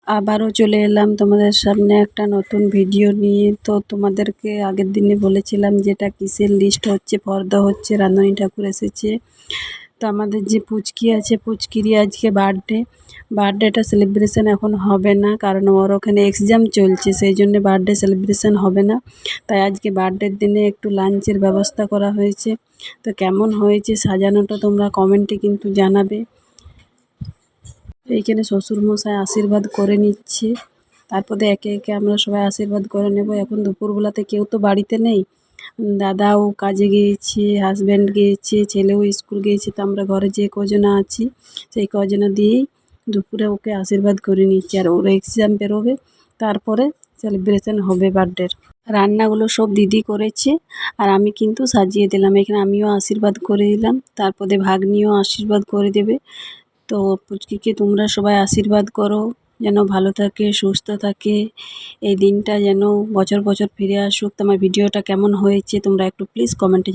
আবারও চলে এলাম তোমাদের সামনে একটা নতুন ভিডিও নিয়ে। তো তোমাদেরকে আগের দিনে বলেছিলাম যেটা কিসের লিস্ট হচ্ছে, ফর্দ হচ্ছে, রান্ধনী ঠাকুর এসেছে। তো আমাদের যে পুচকি আছে, পুচকিরই আজকে বার্থডেটা সেলিব্রেশন এখন হবে না, কারণ ওর ওখানে এক্সাম চলছে, সেই জন্য বার্থডে সেলিব্রেশন হবে না। তাই আজকে বার্থডের দিনে একটু লাঞ্চের ব্যবস্থা করা হয়েছে। তো কেমন হয়েছে সাজানোটা তোমরা কমেন্টে কিন্তু জানাবে। এইখানে শ্বশুরমশাই আশীর্বাদ করে নিচ্ছে, তারপরে একে একে আমরা সবাই আশীর্বাদ করে নেব। এখন দুপুরবেলাতে কেউ তো বাড়িতে নেই, দাদাও কাজে গিয়েছে, হাজব্যান্ড গিয়েছে, ছেলেও স্কুল গিয়েছে। তো আমরা ঘরে যে কজনা আছি সেই কজনা দিয়েই দুপুরে ওকে আশীর্বাদ করে নিচ্ছি। আর ওর এক্সাম বেরোবে, তারপরে সেলিব্রেশন হবে বার্থডের। রান্নাগুলো সব দিদি করেছে, আর আমি কিন্তু সাজিয়ে দিলাম। এখানে আমিও আশীর্বাদ করে দিলাম, তারপরে ভাগ্নিও আশীর্বাদ করে দেবে। তো পুচকিকে তোমরা সবাই আশীর্বাদ করো যেন ভালো থাকে, সুস্থ থাকে, এই দিনটা যেন বছর বছর ফিরে আসুক। তোমার ভিডিওটা কেমন হয়েছে তোমরা একটু প্লিজ কমেন্টে